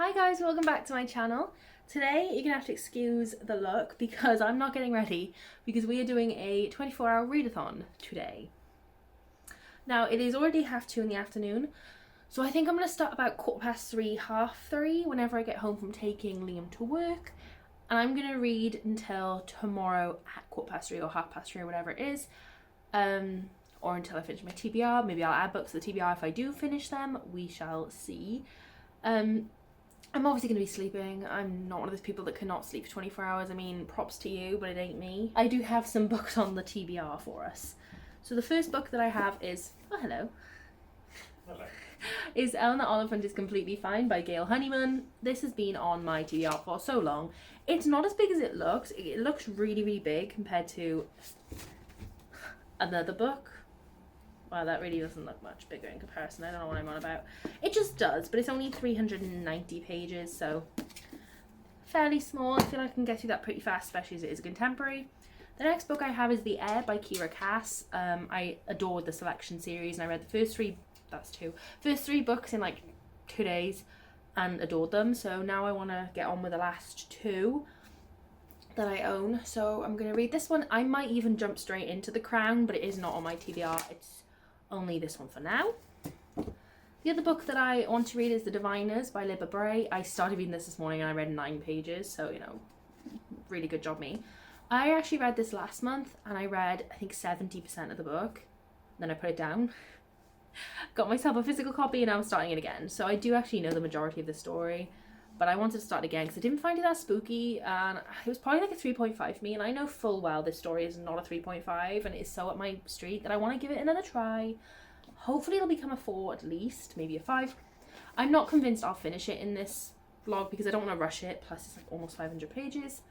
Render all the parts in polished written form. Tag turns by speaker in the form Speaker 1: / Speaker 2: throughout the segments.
Speaker 1: Hi guys, welcome back to my channel. Today you're gonna have to excuse the look because I'm not getting ready because we are doing a 24-hour readathon today. Now it is already 2:30 in the afternoon, so I think I'm gonna start about 3:15, 3:30 whenever I get home from taking Liam to work, and I'm gonna read until tomorrow at 3:15 or 3:30 or whatever it is, or until I finish my TBR. Maybe I'll add books to the TBR if I do finish them. We shall see. I'm obviously going to be sleeping. I'm not one of those people that cannot sleep for 24 hours. I mean, props to you, but it ain't me. I do have some books on the TBR for us. So the first book that I have is, oh hello, is Eleanor Oliphant is Completely Fine by Gail Honeyman. This has been on my TBR for so long. It's not as big as it looks. It looks really, really big compared to another book. Wow, that really doesn't look much bigger in comparison. I don't know what I'm on about. It just does, but it's only 390 pages, so fairly small. I feel like I can get through that pretty fast, especially as it is a contemporary. The next book I have is The Air by Kira Cass. I adored the Selection series, and I read the first three books in like 2 days and adored them. So now I want to get on with the last two that I own. So I'm going to read this one. I might even jump straight into The Crown, but it is not on my TBR. It's only this one for now. The other book that I want to read is The Diviners by Libba Bray. I started reading this morning and I read 9 pages, so you know, really good job me. I actually read this last month and I read I think 70% of the book, then I put it down, got myself a physical copy, and now I'm starting it again. So I do actually know the majority of the story, but I wanted to start again because I didn't find it that spooky, and it was probably like a 3.5 for me, and I know full well this story is not a 3.5 and it is so up my street that I want to give it another try. Hopefully it'll become a 4 at least, maybe a 5. I'm not convinced I'll finish it in this vlog because I don't want to rush it, plus it's like almost 500 pages,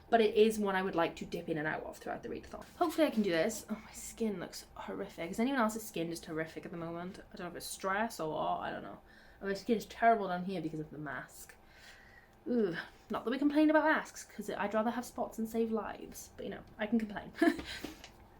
Speaker 1: but it is one I would like to dip in and out of throughout the readathon. Hopefully I can do this. Oh, my skin looks horrific. Is anyone else's skin just horrific at the moment? I don't know if it's stress or what, I don't know. Oh, my skin is terrible down here because of the mask. Ooh, not that we complain about masks, because I'd rather have spots and save lives, but you know, I can complain.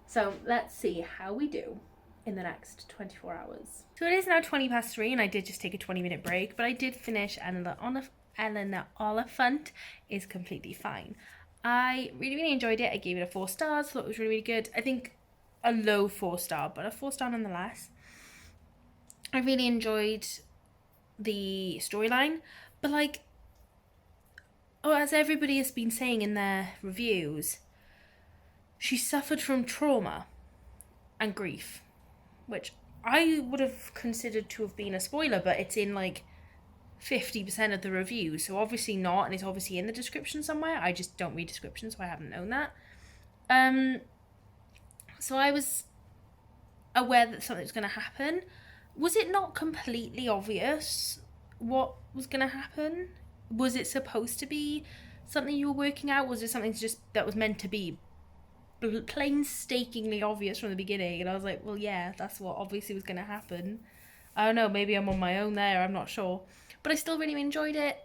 Speaker 1: So let's see how we do in the next 24 hours. So it is now 3:20 and I did just take a 20-minute break, but I did finish Eleanor Oliphant is Completely Fine. I really, really enjoyed it. I gave it a 4 stars, thought it was really, really good. I think a low 4-star, but a 4-star nonetheless. I really enjoyed the storyline, but like, as everybody has been saying in their reviews, she suffered from trauma and grief, which I would have considered to have been a spoiler, but it's in like 50% of the reviews, so obviously not, and it's obviously in the description somewhere. I just don't read descriptions, so I haven't known that. So I was aware that something was going to happen. Was it not completely obvious what was going to happen? Was it supposed to be something you were working out? Was it something just that was meant to be painstakingly obvious from the beginning? And I was like, well, yeah, that's what obviously was going to happen. I don't know, maybe I'm on my own there, I'm not sure. But I still really enjoyed it.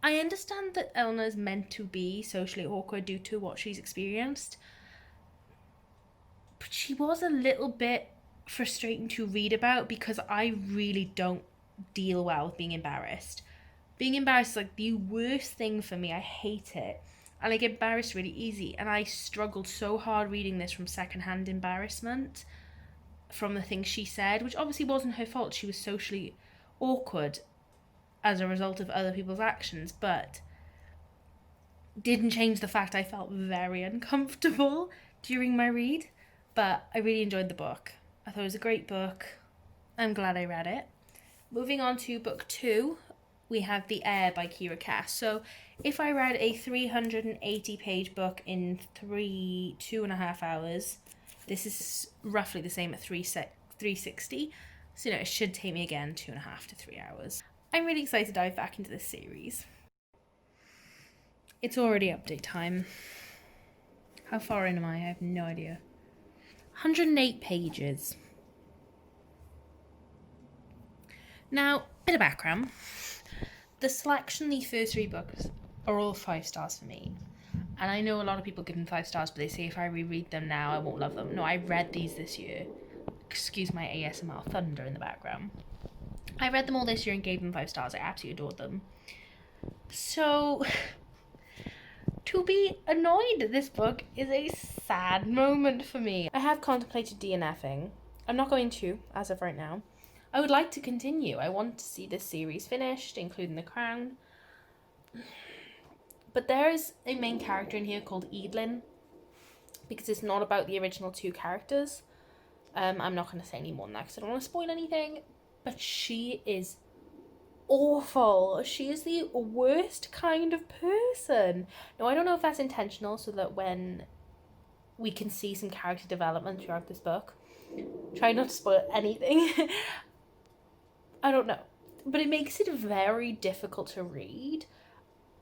Speaker 1: I understand that Eleanor is meant to be socially awkward due to what she's experienced, but she was a little bit frustrating to read about because I really don't deal well with being embarrassed. Being embarrassed is like the worst thing for me. I hate it. And I get embarrassed really easy. And I struggled so hard reading this from secondhand embarrassment from the things she said, which obviously wasn't her fault. She was socially awkward as a result of other people's actions, but didn't change the fact I felt very uncomfortable during my read. But I really enjoyed the book. I thought it was a great book. I'm glad I read it. Moving on to book 2, we have The Air by Kira Cass. So if I read a 380-page book in 2.5 hours, this is roughly the same at 360. So, you know, it should take me again 2.5 to 3 hours. I'm really excited to dive back into this series. It's already update time. How far in am I? I have no idea. 108 pages. Now, bit of background. The Selection, the first 3 books, are all 5 stars for me. And I know a lot of people give them 5 stars, but they say if I reread them now, I won't love them. No, I read these this year. Excuse my ASMR thunder in the background. I read them all this year and gave them 5 stars. I absolutely adored them. So, to be annoyed at this book is a sad moment for me. I have contemplated DNFing. I'm not going to, as of right now. I would like to continue. I want to see this series finished, including The Crown. But there is a main character in here called Eadlyn, because it's not about the original two characters. I'm not going to say any more than that because I don't want to spoil anything. But she is awful. She is the worst kind of person. Now, I don't know if that's intentional so that when we can see some character development throughout this book. Try not to spoil anything. I don't know. But it makes it very difficult to read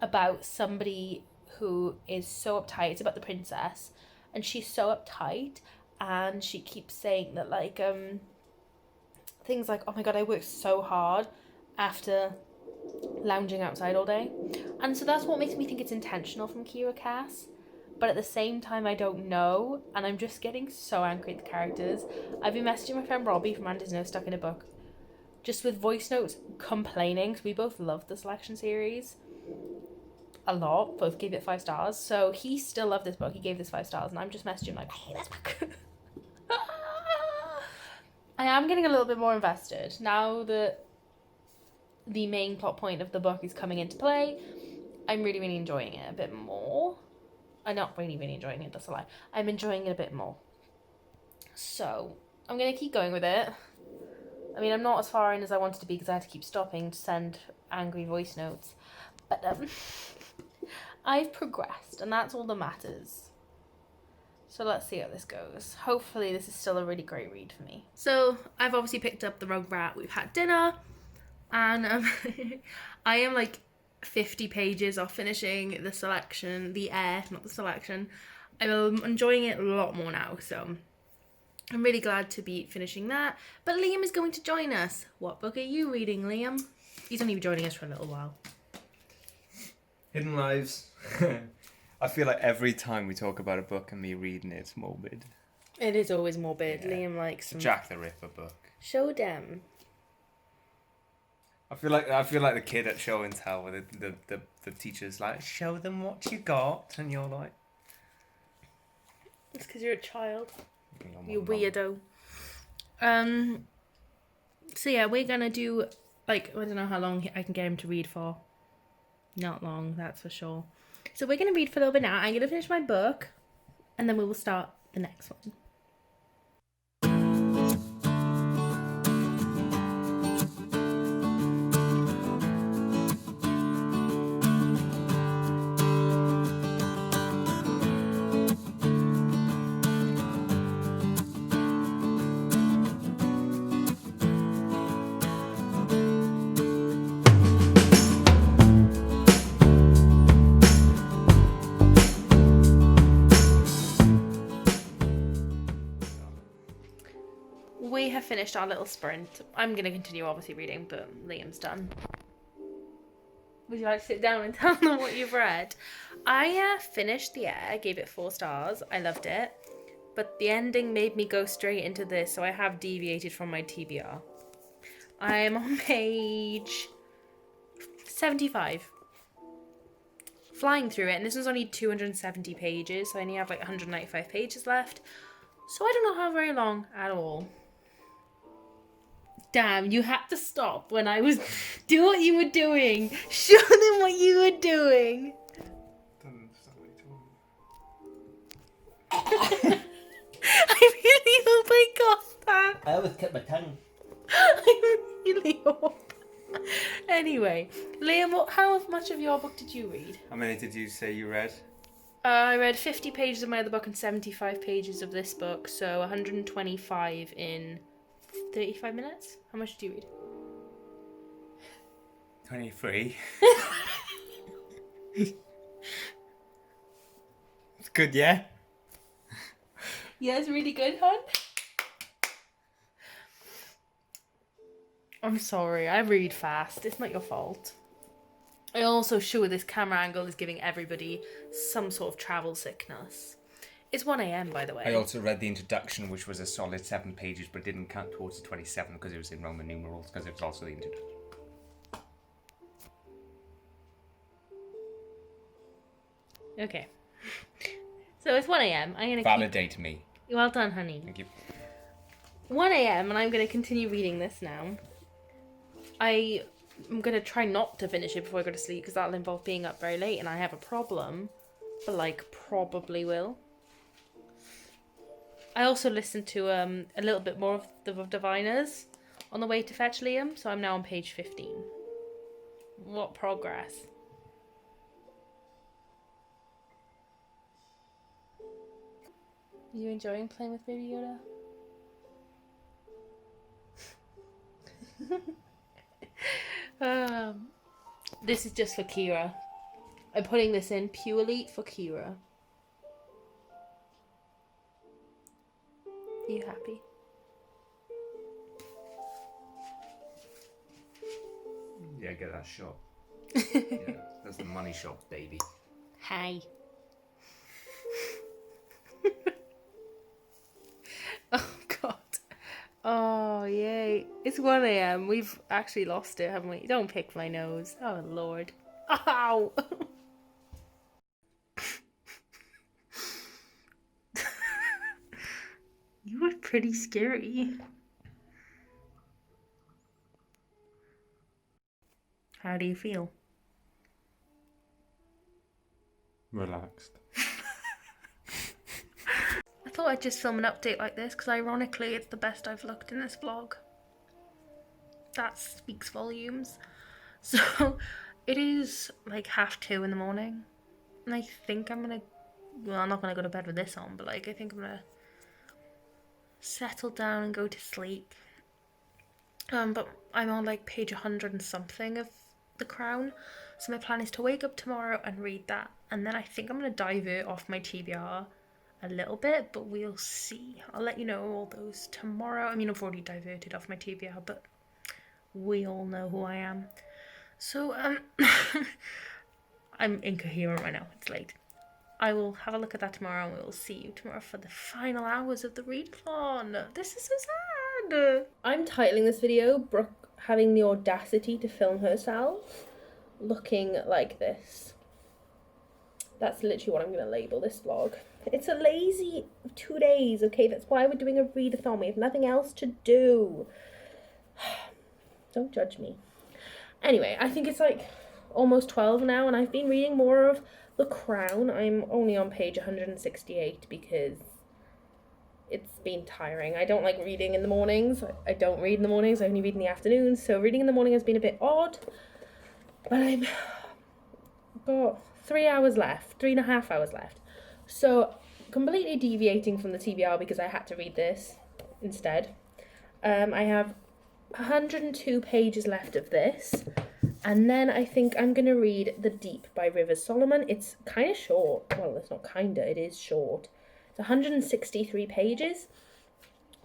Speaker 1: about somebody who is so uptight. It's about the princess. And she's so uptight. And she keeps saying that, like, things like, oh my god, I worked so hard after lounging outside all day. And so that's what makes me think it's intentional from Kira Cass. But at the same time, I don't know. And I'm just getting so angry at the characters. I've been messaging my friend Robbie from Andy's Nose Stuck in a Book, just with voice notes complaining, because we both loved the Selection series a lot. Both gave it 5 stars. So he still loved this book. He gave this 5 stars. And I'm just messaging like, I hate this book. I am getting a little bit more invested. Now that the main plot point of the book is coming into play, I'm really, really enjoying it a bit more. I'm not really, really enjoying it, that's a lie. I'm enjoying it a bit more. So, I'm going to keep going with it. I mean, I'm not as far in as I wanted to be because I had to keep stopping to send angry voice notes. But, I've progressed, and that's all that matters. So let's see how this goes. Hopefully this is still a really great read for me. So, I've obviously picked up the Rugrat, we've had dinner, and I am like 50 pages off finishing the Selection, the Air, not the Selection. I'm enjoying it a lot more now, so I'm really glad to be finishing that. But Liam is going to join us. What book are you reading, Liam? He's only joining us for a little while.
Speaker 2: Hidden Lives. I feel like every time we talk about a book and me reading it, it's morbid.
Speaker 1: It is always morbid.
Speaker 2: Yeah.
Speaker 1: Liam likes some...
Speaker 2: Jack the Ripper book.
Speaker 1: Show them.
Speaker 2: I feel like the kid at Show and Tell where the teacher's like, show them what you got, and you're like,
Speaker 1: it's because you're a child. You
Speaker 2: mum.
Speaker 1: weirdo. So yeah, we're gonna do, like, I don't know how long I can get him to read for. Not long, that's for sure. So we're gonna read for a little bit now. I'm gonna finish my book, and then we will start the next one. We have finished our little sprint. I'm going to continue obviously reading, but Liam's done. Would you like to sit down and tell them what you've read? I finished The Air, gave it 4 stars. I loved it. But the ending made me go straight into this, so I have deviated from my TBR. I am on page 75. Flying through it, and this one's only 270 pages, so I only have like 195 pages left. So I don't know how very long at all. Damn, you had to stop when I was... Do what you were doing. Show them what you were doing. I really hope I got that.
Speaker 3: I always kept my tongue.
Speaker 1: I really hope. Anyway, Liam, how much of your book did you read?
Speaker 2: How many did you say you read?
Speaker 1: I read 50 pages of my other book and 75 pages of this book, so 125 in 35 minutes. How much did you read?
Speaker 2: 23. It's good, yeah?
Speaker 1: Yeah, it's really good, hon. I'm sorry, I read fast. It's not your fault. I also sure this camera angle is giving everybody some sort of travel sickness. It's 1 a.m, by the way.
Speaker 2: I also read the introduction, which was a solid 7 pages, but didn't count towards the 27 because it was in Roman numerals, because it was also the introduction.
Speaker 1: Okay. So it's 1 a.m. I'm gonna
Speaker 2: Validate me.
Speaker 1: Well done, honey.
Speaker 2: Thank you.
Speaker 1: 1 a.m. and I'm gonna continue reading this now. I'm gonna try not to finish it before I go to sleep because that'll involve being up very late, and I have a problem. But like, probably will. I also listened to a little bit more of the Diviners on the way to fetch Liam, so I'm now on page 15. What progress? Are you enjoying playing with Baby Yoda? This is just for Kira. I'm putting this in purely for Kira. Are you happy?
Speaker 2: Yeah, get that shot. Yeah, that's the money shot, baby.
Speaker 1: Hey. Oh god. Oh yay. It's 1 a.m. We've actually lost it, haven't we? Don't pick my nose. Oh lord. Ow! You were pretty scary. How do you feel?
Speaker 2: Relaxed.
Speaker 1: I thought I'd just film an update like this because ironically it's the best I've looked in this vlog. That speaks volumes. So it is like 2:30 in the morning and I think I'm gonna, well, I'm not gonna go to bed with this on, but like I think I'm gonna settle down and go to sleep. But I'm on like page 100 and something of The Crown, so my plan is to wake up tomorrow and read that, and then I think I'm gonna divert off my TBR a little bit, but we'll see. I'll let you know all those tomorrow. I mean, I've already diverted off my TBR, but we all know who I am. So I'm incoherent right now. It's late. I will have a look at that tomorrow, and we will see you tomorrow for the final hours of the readathon. This is so sad. I'm titling this video Brooke having the audacity to film herself looking like this. That's literally what I'm going to label this vlog. It's a lazy 2 days, okay? That's why we're doing a readathon. We have nothing else to do. Don't judge me. Anyway, I think it's like almost 12 now, and I've been reading more of The Crown. I'm only on page 168 because it's been tiring. I don't like reading in the mornings. I don't read in the mornings. I only read in the afternoons. So reading in the morning has been a bit odd. But I've got 3 hours left, 3.5 hours left. So completely deviating from the TBR because I had to read this instead. I have 102 pages left of this. And then I think I'm going to read The Deep by Rivers Solomon. It's kind of short. Well, it's not kinda, it is short. It's 163 pages.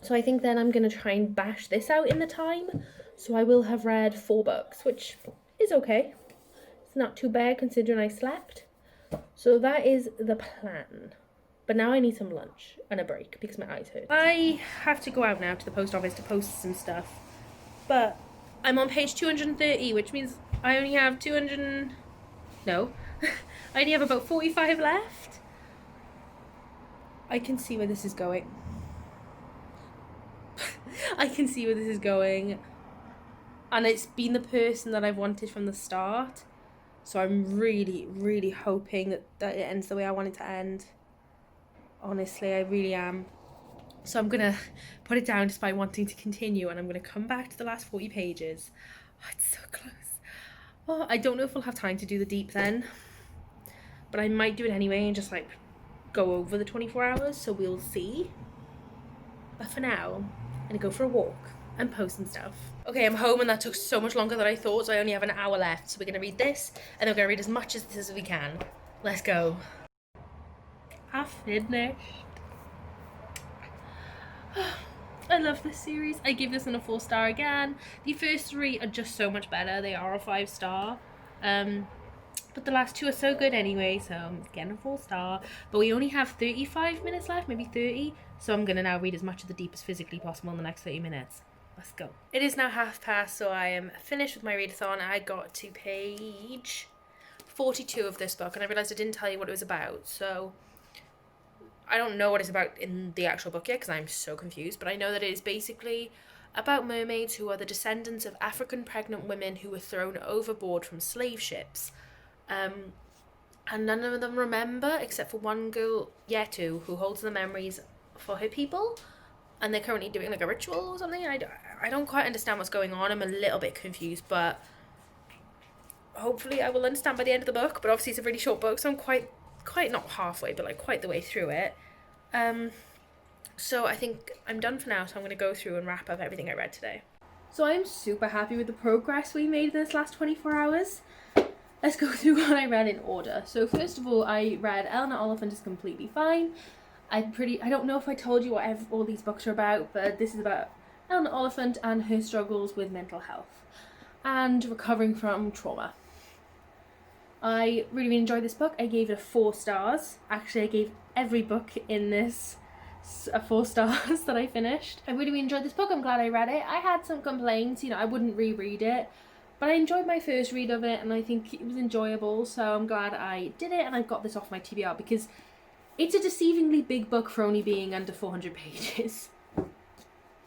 Speaker 1: So I think then I'm going to try and bash this out in the time. So I will have read 4 books, which is okay. It's not too bad considering I slept. So that is the plan. But now I need some lunch and a break because my eyes hurt. I have to go out now to the post office to post some stuff. But I'm on page 230, which means I only have 200... No. I only have about 45 left. I can see where this is going. I can see where this is going. And it's been the person that I've wanted from the start. So I'm really, really hoping that it ends the way I want it to end. Honestly, I really am. So I'm going to put it down despite wanting to continue, and I'm going to come back to the last 40 pages. Oh, it's so close. Oh, I don't know if we'll have time to do the deep then. But I might do it anyway and just like go over the 24 hours, so we'll see. But for now, I'm going to go for a walk and post some stuff. Okay, I'm home and that took so much longer than I thought, so I only have an hour left. So we're going to read this, and then we're going to read as much of this as we can. Let's go. I've finished. I love this series. I give this one a 4-star again. The first 3 are just so much better. They are a 5-star. But the last 2 are so good anyway, so I'm getting a 4-star. But we only have 35 minutes left, maybe 30. So I'm going to now read as much of the deep as physically possible in the next 30 minutes. Let's go. It is now 1:30, so I am finished with my readathon. I got to page 42 of this book, and I realised I didn't tell you what it was about, so I don't know what it's about in the actual book yet because I'm so confused, but I know that it is basically about mermaids who are the descendants of African pregnant women who were thrown overboard from slave ships. And none of them remember except for one girl, Yetu, who holds the memories for her people, and they're currently doing like a ritual or something. I don't quite understand what's going on. I'm a little bit confused, but hopefully I will understand by the end of the book. But obviously it's a really short book, so I'm quite not halfway, but like quite the way through it. So I think I'm done for now, so I'm going to go through and wrap up everything I read today. So I'm super happy with the progress we made in this last 24 hours. Let's go through what I read in order. So first of all, I read Eleanor Oliphant is Completely Fine. I don't know if I told you what all these books are about, but this is about Eleanor Oliphant and her struggles with mental health and recovering from trauma. I really enjoyed this book. I gave it 4 stars. Actually, I gave every book in this 4 stars that I finished. I really enjoyed this book. I'm glad I read it. I had some complaints, I wouldn't reread it, but I enjoyed my first read of it and I think it was enjoyable, so I'm glad I did it and I got this off my TBR because it's a deceivingly big book for only being under 400 pages.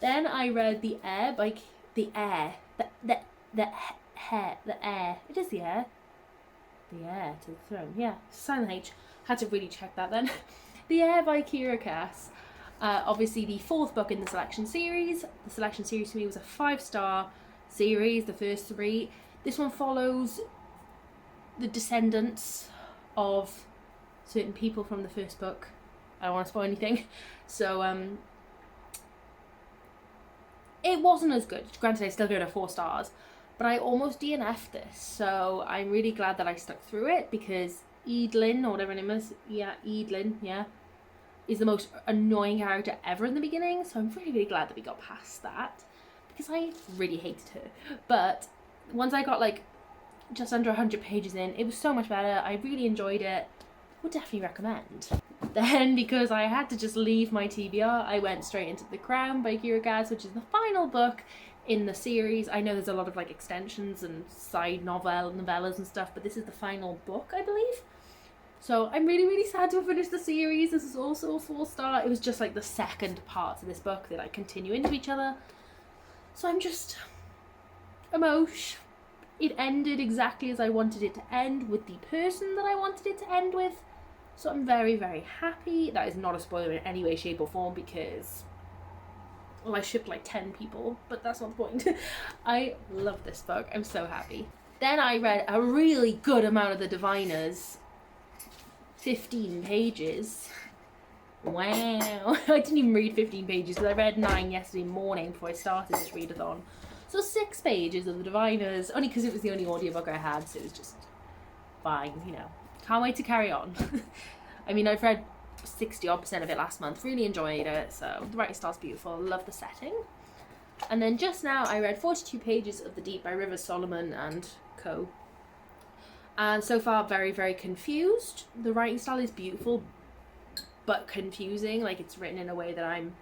Speaker 1: Then I read The Heir by The Heir. The Heir. It is The Heir. The Heir to the Throne. Yeah, silent H. Had to really check that then. The Heir by Kira Cass. Obviously the 4th book in the Selection series. The Selection series to me was a 5-star series, the first 3. This one follows the descendants of certain people from the first book. I don't want to spoil anything. So, it wasn't as good. Granted, I still gave it 4 stars, but I almost DNF'd this. So I'm really glad that I stuck through it because Eadlyn, or whatever her name is, is the most annoying character ever in the beginning. So I'm really, really glad that we got past that because I really hated her. But once I got like just under 100 pages in, it was so much better. I really enjoyed it. Would definitely recommend. Then, because I had to just leave my TBR, I went straight into The Crown by Kira Cass, which is the final book in the series. I know there's a lot of like extensions and side novellas and stuff, but this is the final book, I believe. So I'm really, really sad to have finished the series. This is also a 4-star. It was just like the second parts of this book that like continue into each other. So I'm just emotional. It ended exactly as I wanted it to end with the person that I wanted it to end with. So I'm very, very happy. That is not a spoiler in any way, shape or form because, well, I shipped like 10 people, but that's not the point. I love this book. I'm so happy. Then I read a really good amount of The Diviners. 15 pages. Wow. I didn't even read 15 pages because I read 9 yesterday morning before I started this readathon. So 6 pages of The Diviners, only because it was the only audiobook I had, so it was just fine, Can't wait to carry on. I mean, I've read 60% of it last month, really enjoyed it, so the writing style's beautiful, love the setting. And then just now I read 42 pages of The Deep by Rivers Solomon and co. And so far, very, very confused. The writing style is beautiful, but confusing, like it's written in a way that I'm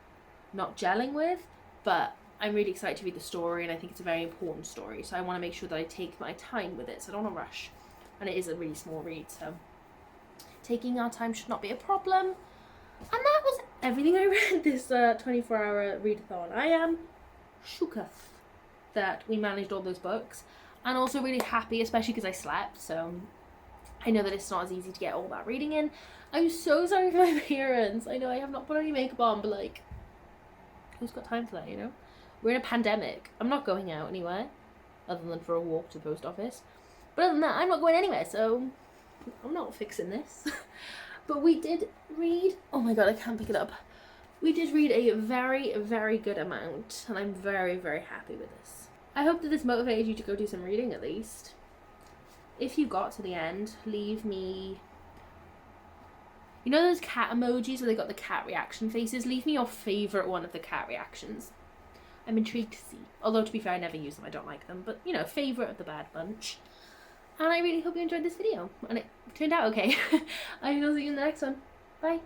Speaker 1: not gelling with, but I'm really excited to read the story and I think it's a very important story, so I want to make sure that I take my time with it, so I don't want to rush. And it is a really small read, so taking our time should not be a problem. And that was everything I read this 24-hour readathon. I am shooketh that we managed all those books, and also really happy, especially because I slept, so I know that it's not as easy to get all that reading in. I'm so sorry for my appearance. I know I have not put any makeup on, but like, who's got time for that, We're in a pandemic. I'm not going out anywhere, other than for a walk to the post office. But other than that, I'm not going anywhere, so I'm not fixing this. But we did read... Oh my god, I can't pick it up. We did read a very, very good amount, and I'm very, very happy with this. I hope that this motivated you to go do some reading, at least. If you got to the end, leave me... You know those cat emojis where they got the cat reaction faces? Leave me your favourite one of the cat reactions. I'm intrigued to see. Although, to be fair, I never use them. I don't like them. But, favourite of the bad bunch. And I really hope you enjoyed this video. And it turned out okay. I will see you in the next one. Bye.